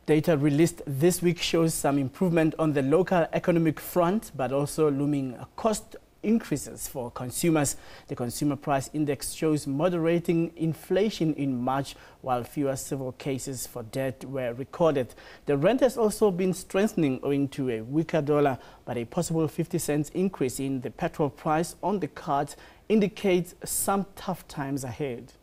Data released this week shows some improvement on the local economic front, but also looming cost increases for consumers. The Consumer Price Index shows moderating inflation in March, while fewer civil cases for debt were recorded. The rand has also been strengthening owing to a weaker dollar, but a possible 50-cent increase in the petrol price on the cards indicates some tough times ahead.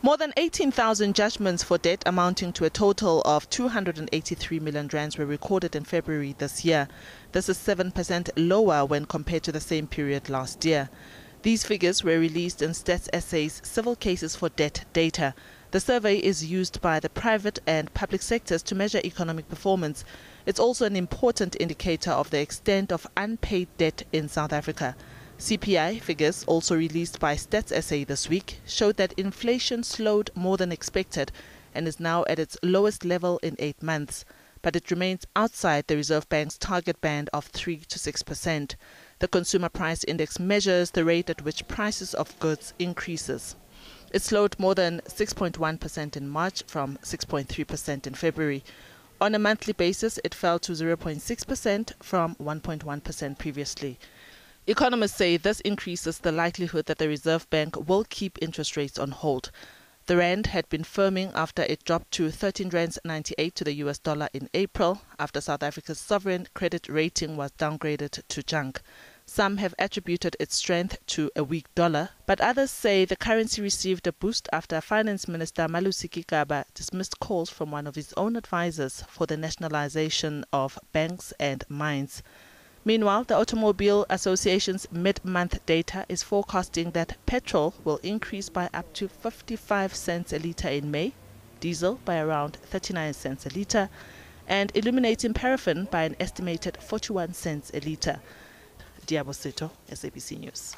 More than 18,000 judgments for debt amounting to a total of 283 million rands were recorded in February this year. This is 7% lower when compared to the same period last year. These figures were released in Stats SA's Civil Cases for Debt data. The survey is used by the private and public sectors to measure economic performance. It's also an important indicator of the extent of unpaid debt in South Africa. CPI figures, also released by Stats SA this week, showed that inflation slowed more than expected and is now at its lowest level in 8 months. But it remains outside the Reserve Bank's target band of 3 to 6%. The Consumer Price Index measures the rate at which prices of goods increases. It slowed more than 6.1% in March from 6.3% in February. On a monthly basis, it fell to 0.6% from 1.1% previously. Economists say this increases the likelihood that the Reserve Bank will keep interest rates on hold. The rand had been firming after it dropped to 13.98 rands to the US dollar in April, after South Africa's sovereign credit rating was downgraded to junk. Some have attributed its strength to a weak dollar, but others say the currency received a boost after Finance Minister Malusi Gigaba dismissed calls from one of his own advisors for the nationalization of banks and mines. Meanwhile, the Automobile Association's mid-month data is forecasting that petrol will increase by up to 55 cents a litre in May, diesel by around 39 cents a litre, and illuminating paraffin by an estimated 41 cents a litre. Diabo Seto, SABC News.